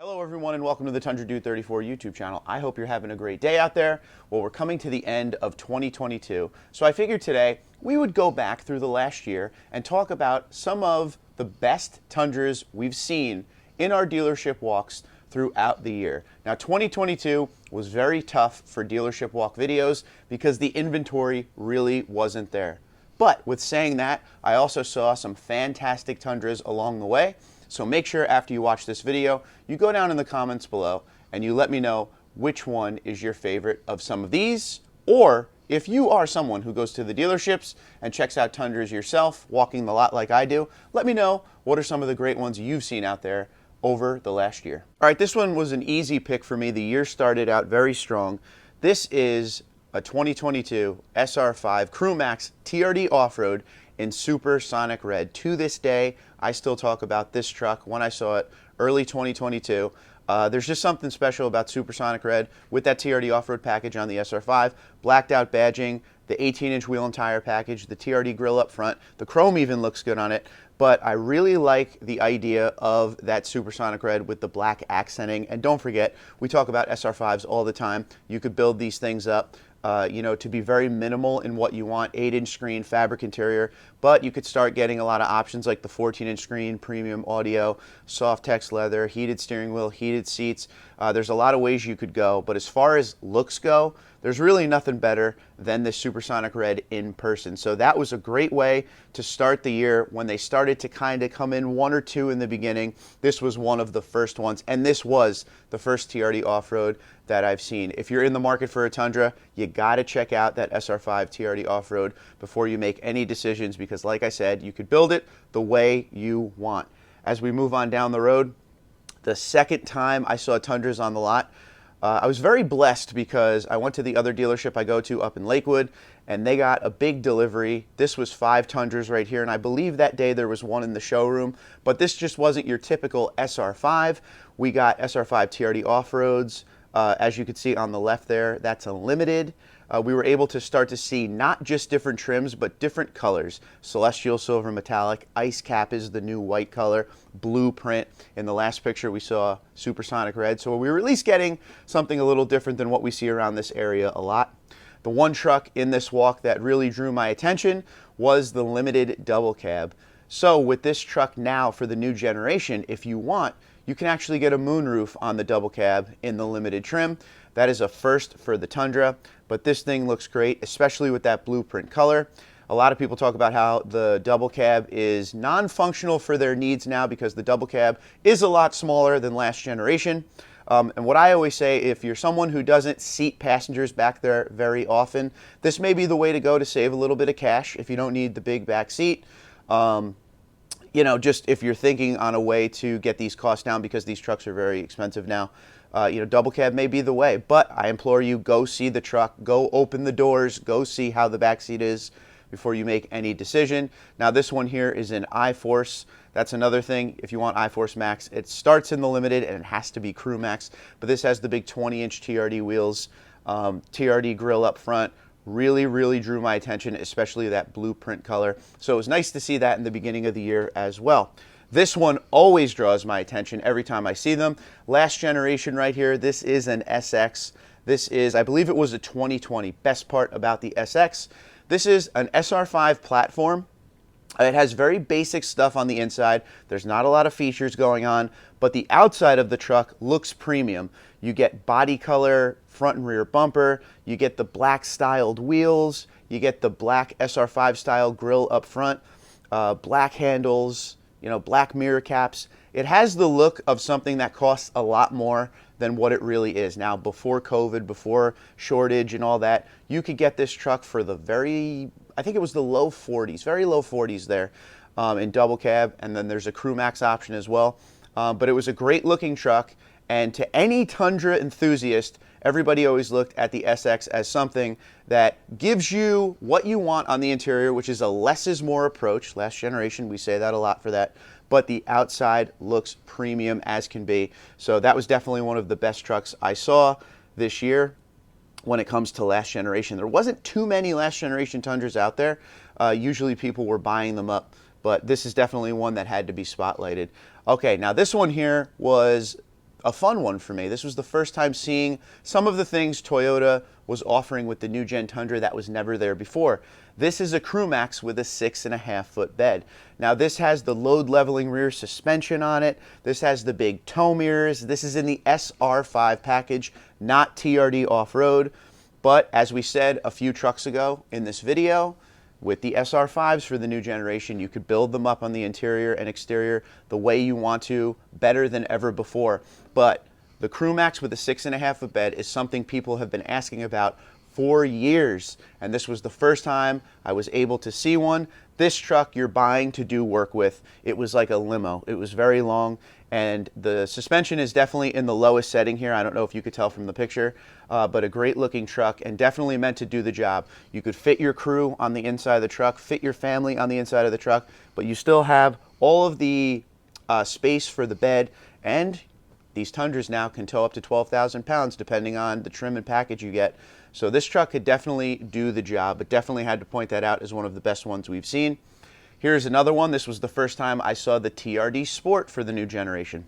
Hello everyone and welcome to the Tundra Dude 34 YouTube channel. I hope you're having a great day out there. Well, we're coming to the end of 2022, so I figured today we would go back through the last year and talk about some of the best Tundras we've seen in our dealership walks throughout the year. Now 2022 was very tough for dealership walk videos because the inventory really wasn't there. But with saying that, I also saw some fantastic Tundras along the way. So make sure after you watch this video, you go down in the comments below and you let me know which one is your favorite of some of these, or if you are someone who goes to the dealerships and checks out Tundras yourself, walking the lot like I do, let me know what are some of the great ones you've seen out there over the last year. All right, this one was an easy pick for me. The year started out very strong. This is a 2022 SR5 crewmax TRD off-road in Supersonic red. To this day, I still talk about this truck when I saw it early 2022. There's just something special about Supersonic red with that TRD off-road package on the SR5, blacked out badging, the 18-inch wheel and tire package, the TRD grill up front. The chrome even looks good on it, but I really like the idea of that Supersonic red with the black accenting. And don't forget, we talk about SR5s all the time. You could build these things up to be very minimal in what you want, 8-inch screen, fabric interior, but you could start getting a lot of options like the 14-inch screen, premium audio, soft text leather, heated steering wheel, heated seats. There's a lot of ways you could go, but as far as looks go, there's really nothing better than this Supersonic red in person. So that was a great way to start the year. When they started to kind of come in one or two in the beginning, this was one of the first ones, and this was the first TRD off-road that I've seen. If you're in the market for a Tundra, you gotta check out that SR5 TRD off-road before you make any decisions, because like I said, you could build it the way you want. As we move on down the road, the second time I saw Tundras on the lot, I was very blessed because I went to the other dealership I go to up in Lakewood, and they got a big delivery. This was 5 Tundras right here, and I believe that day there was one in the showroom, but this just wasn't your typical SR5. We got SR5 TRD off-roads. As you can see on the left there, that's a limited. We were able to start to see not just different trims, but different colors. Celestial silver metallic, ice cap is the new white color, blueprint. In the last picture we saw Supersonic red. So we were at least getting something a little different than what we see around this area a lot. The one truck in this walk that really drew my attention was the limited double cab. So with this truck now for the new generation, if you want, you can actually get a moonroof on the double cab in the limited trim. That is a first for the Tundra, but this thing looks great, especially with that blueprint color. A lot of people talk about how the double cab is non-functional for their needs now because the double cab is a lot smaller than last generation. And what I always say, if you're someone who doesn't seat passengers back there very often, this may be the way to go to save a little bit of cash if you don't need the big back seat. Just if you're thinking on a way to get these costs down, because these trucks are very expensive now, double cab may be the way. But I implore you, go see the truck, go open the doors, go see how the back seat is before you make any decision. Now this one here is in I-Force. That's another thing. If you want I-Force Max, it starts in the limited and it has to be Crew Max. But this has the big 20-inch TRD wheels, TRD grill up front. Really drew my attention, especially that blueprint color. So it was nice to see that in the beginning of the year as well. This one always draws my attention every time I see them. Last generation right here, this is an SX. This is, I believe it was a 2020. Best part about the SX, this is an SR5 platform. It has very basic stuff on the inside. There's not a lot of features going on, but the outside of the truck looks premium. You get body color, front and rear bumper, you get the black styled wheels, you get the black SR5 style grille up front, black handles, black mirror caps. It has the look of something that costs a lot more than what it really is. Now, before COVID, before shortage and all that, you could get this truck for the I think it was the low 40s, very low 40s there in double cab, and then there's a Crew Max option as well. But it was a great looking truck, and to any Tundra enthusiast, everybody always looked at the SX as something that gives you what you want on the interior, which is a less is more approach. Last generation, we say that a lot for that. But the outside looks premium as can be. So that was definitely one of the best trucks I saw this year when it comes to last generation. There wasn't too many last generation Tundras out there. Usually people were buying them up, but this is definitely one that had to be spotlighted. Okay, now this one here was a fun one for me. This was the first time seeing some of the things Toyota was offering with the new Gen Tundra that was never there before. This is a crewmax with a 6.5-foot bed. Now this has the load leveling rear suspension on it. This has the big tow mirrors. This is in the SR5 package, not TRD off-road. But as we said a few trucks ago in this video, with the SR5s for the new generation, you could build them up on the interior and exterior the way you want to, better than ever before. But the crewmax with a 6.5-foot bed is something people have been asking about for years, and this was the first time I was able to see one. This truck you're buying to do work with. It was like a limo. It was very long, and the suspension is definitely in the lowest setting here. I don't know if you could tell from the picture, but a great looking truck and definitely meant to do the job. You could fit your crew on the inside of the truck, fit your family on the inside of the truck, but you still have all of the space for the bed, and these Tundras now can tow up to 12,000 pounds depending on the trim and package you get. So this truck could definitely do the job, but definitely had to point that out as one of the best ones we've seen. Here's another one. This was the first time I saw the TRD Sport for the new generation.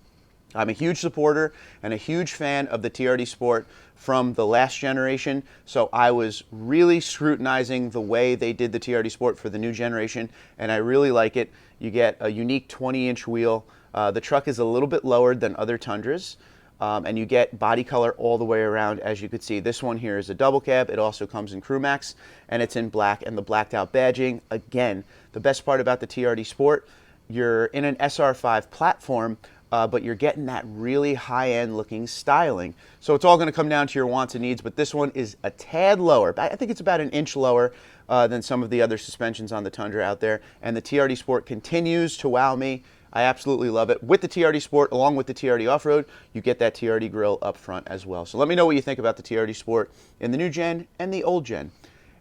I'm a huge supporter and a huge fan of the TRD Sport from the last generation, so I was really scrutinizing the way they did the TRD Sport for the new generation, and I really like it. You get a unique 20-inch wheel. The truck is a little bit lower than other Tundras, and you get body color all the way around. As you could see, this one here is a double cab. It also comes in crewmax, and it's in black, and the blacked out badging. Again, the best part about the TRD Sport, you're in an SR5 platform, but you're getting that really high-end looking styling. So it's all going to come down to your wants and needs, but this one is a tad lower. I think it's about an inch lower than some of the other suspensions on the Tundra out there, and the TRD Sport continues to wow me. I absolutely love it. With the TRD Sport, along with the TRD Off-Road, you get that TRD grille up front as well. So let me know what you think about the TRD Sport in the new gen and the old gen.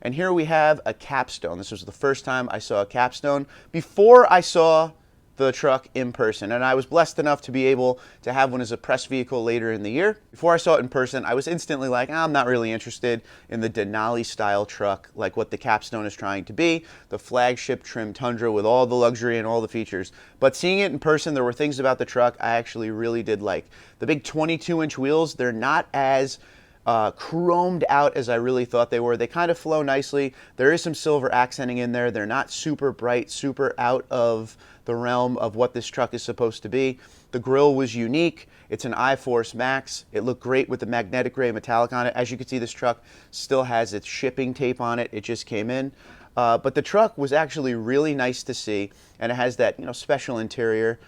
And here we have a Capstone. This was the first time I saw a Capstone before I saw the truck in person, and I was blessed enough to be able to have one as a press vehicle later in the year. Before I saw it in person, I was instantly like, I'm not really interested in the Denali style truck like what the Capstone is trying to be, the flagship trim Tundra with all the luxury and all the features. But seeing it in person, there were things about the truck I actually really did like. The big 22-inch wheels, they're not as chromed out as I really thought they were. They kind of flow nicely. There is some silver accenting in there. They're not super bright, super out of the realm of what this truck is supposed to be. The grille was unique. It's an I-Force Max. It looked great with the magnetic gray metallic on it. As you can see, this truck still has its shipping tape on it. It just came in. But the truck was actually really nice to see, and it has that, special interior.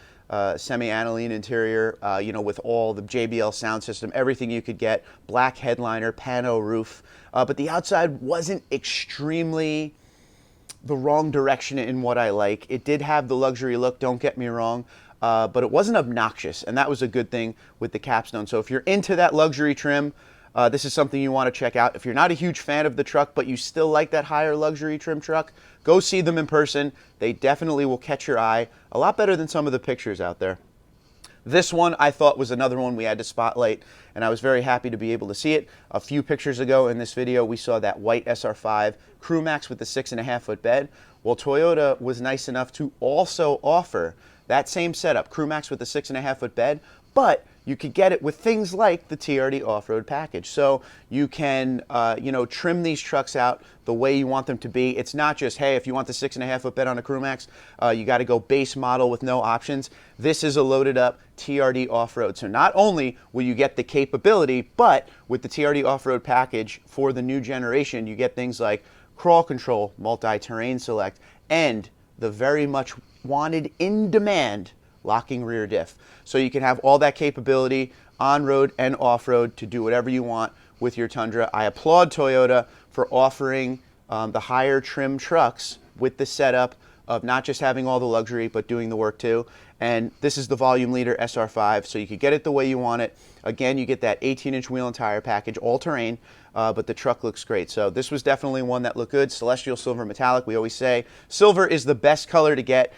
Semi-aniline interior, with all the JBL sound system, everything you could get, black headliner, pano roof, but the outside wasn't extremely the wrong direction in what I like. It did have the luxury look, don't get me wrong, but it wasn't obnoxious, and that was a good thing with the Capstone. So if you're into that luxury trim, this is something you want to check out. If you're not a huge fan of the truck, but you still like that higher luxury trim truck, go see them in person. They definitely will catch your eye a lot better than some of the pictures out there. This one I thought was another one we had to spotlight, and I was very happy to be able to see it. A few pictures ago in this video, we saw that white SR5 crewmax with the 6.5-foot bed. Well, Toyota was nice enough to also offer that same setup, crewmax with the 6.5-foot bed, but you could get it with things like the TRD off-road package. So you can, trim these trucks out the way you want them to be. It's not just, hey, if you want the 6.5-foot bed on a crewmax, you got to go base model with no options. This is a loaded up TRD off-road. So not only will you get the capability, but with the TRD off-road package for the new generation, you get things like crawl control, multi-terrain select, and the very much wanted, in demand, locking rear diff. So you can have all that capability on-road and off-road to do whatever you want with your Tundra. I applaud Toyota for offering the higher trim trucks with the setup of not just having all the luxury, but doing the work too. And this is the volume leader SR5, so you could get it the way you want it. Again, you get that 18-inch wheel and tire package, all-terrain, but the truck looks great. So this was definitely one that looked good. Celestial silver metallic, we always say. Silver is the best color to get,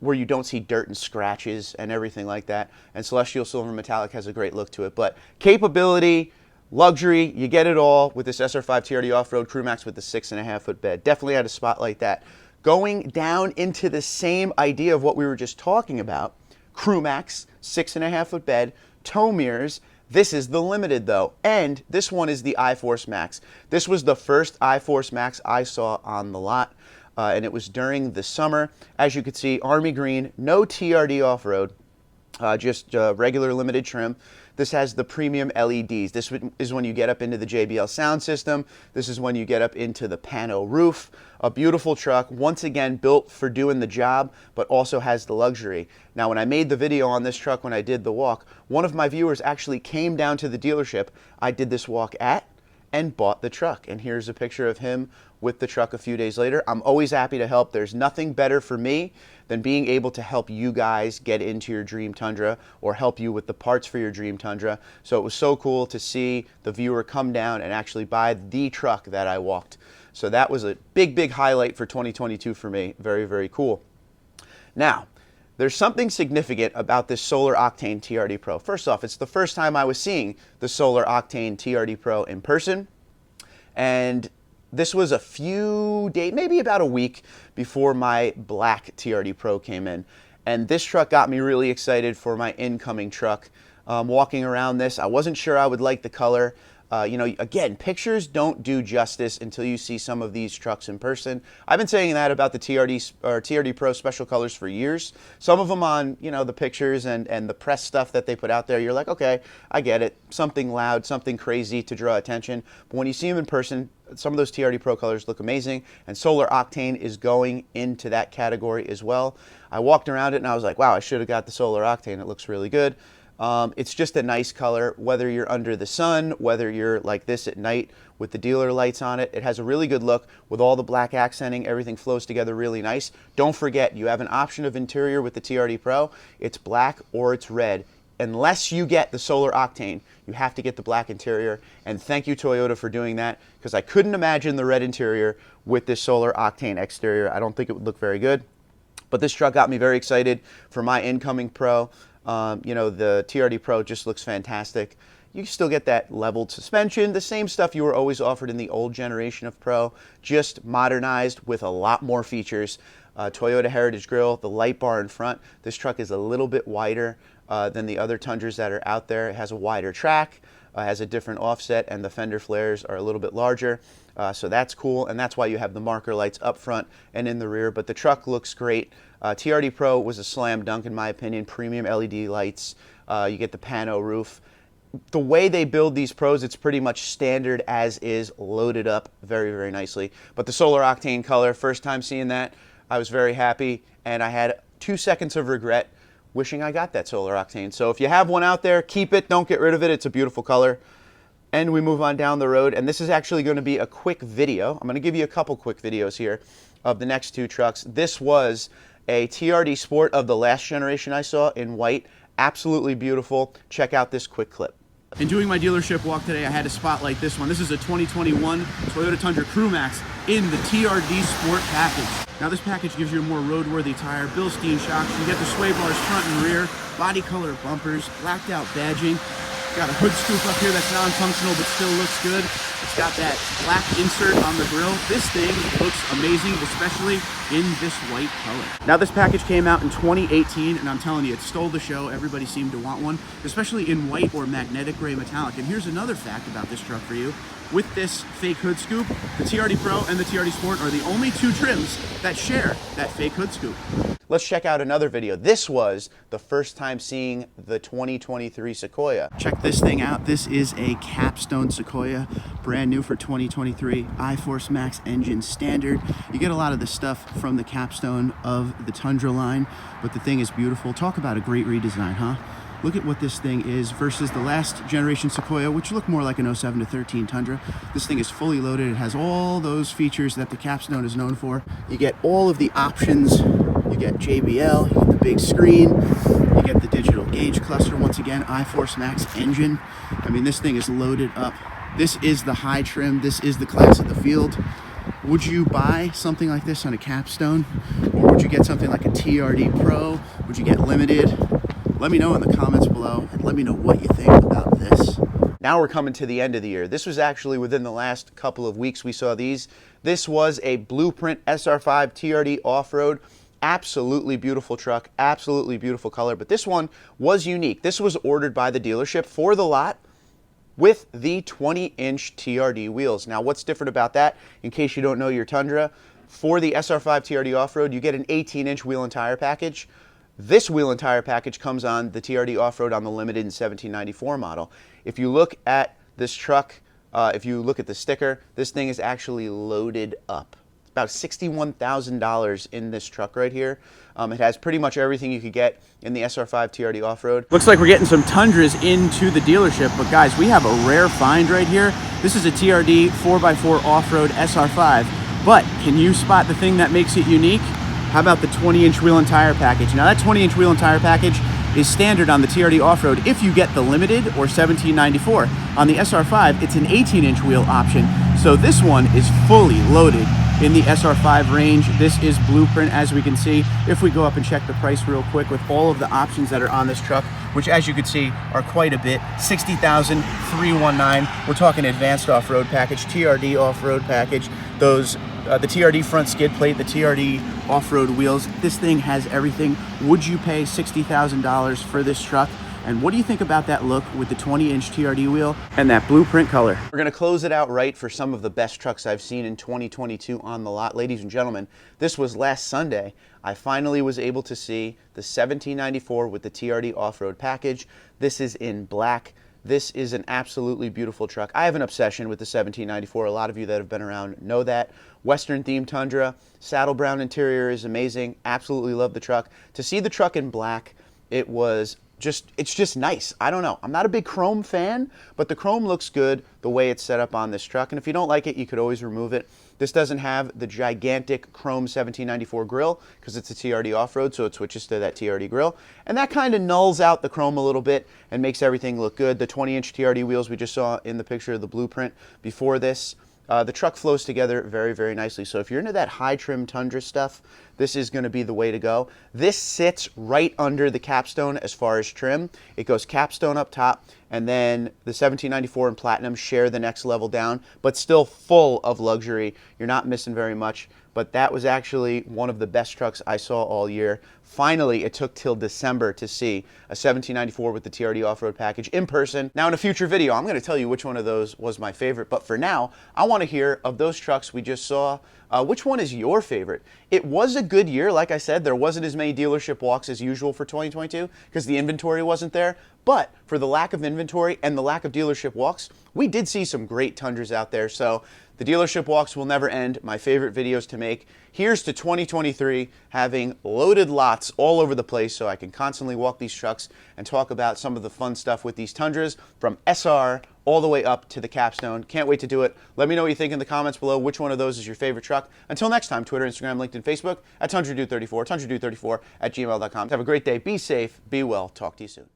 where you don't see dirt and scratches and everything like that. And Celestial Silver Metallic has a great look to it. But capability, luxury, you get it all with this SR5 TRD Off-Road crewmax with the 6.5-foot bed. Definitely had to spotlight that. Going down into the same idea of what we were just talking about, crewmax, 6.5-foot bed, tow mirrors. This is the limited though, and this one is the iForce Max. This was the first iForce Max I saw on the lot, and it was during the summer. As you can see, army green, no TRD off-road, just regular limited trim. This has the premium LEDs. This is when you get up into the JBL sound system. This is when you get up into the pano roof. A beautiful truck, once again built for doing the job, but also has the luxury. Now, when I made the video on this truck, when I did the walk, one of my viewers actually came down to the dealership I did this walk at and bought the truck. And here's a picture of him with the truck a few days later. I'm always happy to help. There's nothing better for me than being able to help you guys get into your dream Tundra or help you with the parts for your dream Tundra. So it was so cool to see the viewer come down and actually buy the truck that I walked. So that was a big, big highlight for 2022 for me. Very, very cool. Now, there's something significant about this Solar Octane TRD Pro. First off, it's the first time I was seeing the Solar Octane TRD Pro in person. And this was a few days, maybe about a week before my black TRD Pro came in. And this truck got me really excited for my incoming truck. Walking around this, I wasn't sure I would like the color. You know, again, pictures don't do justice until you see some of these trucks in person. I've been saying that about the TRD Pro special colors for years. Some of them on, you know, the pictures and the press stuff that they put out there, you're like, okay, I get it. Something loud, something crazy to draw attention. But when you see them in person, some of those TRD Pro colors look amazing, and Solar Octane is going into that category as well. I walked around it and I was like, wow, I should have got the Solar Octane. It looks really good. It's just a nice color, whether you're under the sun, whether you're like this at night with the dealer lights on it. It has a really good look with all the black accenting. Everything flows together really nice. Don't forget, you have an option of interior with the TRD Pro. It's black or it's red. Unless you get the Solar Octane, you have to get the black interior. And thank you, Toyota, for doing that, because I couldn't imagine the red interior with this Solar Octane exterior. I don't think it would look very good. But this truck got me very excited for my incoming Pro. You know, the TRD Pro just looks fantastic. You still get that leveled suspension, the same stuff you were always offered in the old generation of Pro, just modernized with a lot more features. Toyota Heritage Grille, the light bar in front. This truck is a little bit wider than the other Tundras that are out there. It has a wider track, has a different offset, and the fender flares are a little bit larger. So that's cool, and that's why you have the marker lights up front and in the rear. But the truck looks great. TRD Pro was a slam dunk in my opinion. Premium LED lights, you get the pano roof. The way they build these Pros, it's pretty much standard as is, loaded up very, very nicely. But the Solar Octane color, first time seeing that, I was very happy, and I had 2 seconds of regret wishing I got that Solar Octane. So if you have one out there, keep it, don't get rid of it. It's a beautiful color. And we move on down the road, and this is actually going to be a quick video. I'm going to give you a couple quick videos here of the next two trucks. This was a TRD Sport of the last generation I saw in white. Absolutely beautiful. Check out this quick clip. In doing my dealership walk today, I had to spotlight this one. This is a 2021 Toyota Tundra crewmax in the TRD Sport package. Now this package gives you a more roadworthy tire, Bilstein shocks, you get the sway bars front and rear, body color bumpers, blacked out badging. Got a hood scoop up here that's non-functional but still looks good. It's got that black insert on the grill. This thing looks amazing, especially in this white color. Now this package came out in 2018, and I'm telling you, it stole the show. Everybody seemed to want one, especially in white or magnetic gray metallic. And here's another fact about this truck for you. With this fake hood scoop, the TRD Pro and the TRD Sport are the only two trims that share that fake hood scoop. Let's check out another video. This was the first time seeing the 2023 Sequoia. Check this thing out. This is a Capstone Sequoia, brand new for 2023, iForce Max engine standard. You get a lot of the stuff from the Capstone of the Tundra line, but the thing is beautiful. Talk about a great redesign, huh? Look at what this thing is versus the last generation Sequoia, which looked more like an 07 to 13 Tundra. This thing is fully loaded. It has all those features that the Capstone is known for. You get all of the options. You get JBL, you get the big screen, you get the digital gauge cluster. Once again, iForce Max engine. I mean, this thing is loaded up. This is the high trim. This is the class of the field. Would you buy something like this on a Capstone? Or would you get something like a TRD Pro? Would you get limited? Let me know in the comments below, and let me know what you think about this. Now we're coming to the end of the year. This was actually within the last couple of weeks we saw these. This was a Blueprint SR5 TRD off-road. Absolutely beautiful truck, absolutely beautiful color, but this one was unique. This was ordered by the dealership for the lot with the 20-inch TRD wheels. Now, what's different about that, in case you don't know your Tundra, for the SR5 TRD off-road, you get an 18-inch wheel and tire package. This wheel and tire package comes on the TRD off-road on the limited in 1794 model. If you look at this truck, if you look at the sticker, this thing is actually loaded up. It's about $61,000 in this truck right here. It has pretty much everything you could get in the SR5 TRD off-road. Looks like we're getting some Tundras into the dealership, but guys, we have a rare find right here. This is a TRD 4x4 off-road SR5, but can you spot the thing that makes it unique? How about the 20-inch wheel and tire package? Now that 20-inch wheel and tire package is standard on the TRD off-road if you get the limited or 1794. On the SR5, it's an 18-inch wheel option, so this one is fully loaded in the SR5 range. This is blueprint, as we can see. If we go up and check the price real quick with all of the options that are on this truck, which as you can see are quite a bit, $60,319. We're talking advanced off-road package, TRD off-road package, those the TRD front skid plate, the TRD off-road wheels. This thing has everything. Would you pay $60,000 for this truck? And what do you think about that look with the 20-inch TRD wheel and that blueprint color? We're going to close it out right for some of the best trucks I've seen in 2022 on the lot. Ladies and gentlemen, this was last Sunday. I finally was able to see the 1794 with the TRD off-road package. This is in black. This is an absolutely beautiful truck. I have an obsession with the 1794. A lot of you that have been around know that. Western themed Tundra, saddle brown interior is amazing. Absolutely love the truck. To see the truck in black, it's just nice. I don't know. I'm not a big chrome fan, but the chrome looks good the way it's set up on this truck. And if you don't like it, you could always remove it. This doesn't have the gigantic chrome 1794 grille because it's a TRD off-road, so it switches to that TRD grille. And that kind of nulls out the chrome a little bit and makes everything look good. The 20-inch TRD wheels we just saw in the picture of the blueprint before this. The truck flows together very, very nicely. So if you're into that high trim Tundra stuff, this is going to be the way to go. This sits right under the Capstone as far as trim. It goes Capstone up top, and then the 1794 and Platinum share the next level down, but still full of luxury. You're not missing very much. But that was actually one of the best trucks I saw all year. Finally, it took till December to see a 1794 with the TRD off-road package in person. Now in a future video, I'm going to tell you which one of those was my favorite. But for now, I want to hear of those trucks we just saw. Which one is your favorite? It was a good year. Like I said, there wasn't as many dealership walks as usual for 2022 because the inventory wasn't there. But for the lack of inventory and the lack of dealership walks, we did see some great Tundras out there. So the dealership walks will never end. My favorite videos to make. Here's to 2023 having loaded lots all over the place so I can constantly walk these trucks and talk about some of the fun stuff with these Tundras from SR all the way up to the Capstone. Can't wait to do it. Let me know what you think in the comments below. Which one of those is your favorite truck? Until next time, Twitter, Instagram, LinkedIn, Facebook at TundraDude34, TundraDude34 at gmail.com. Have a great day. Be safe. Be well. Talk to you soon.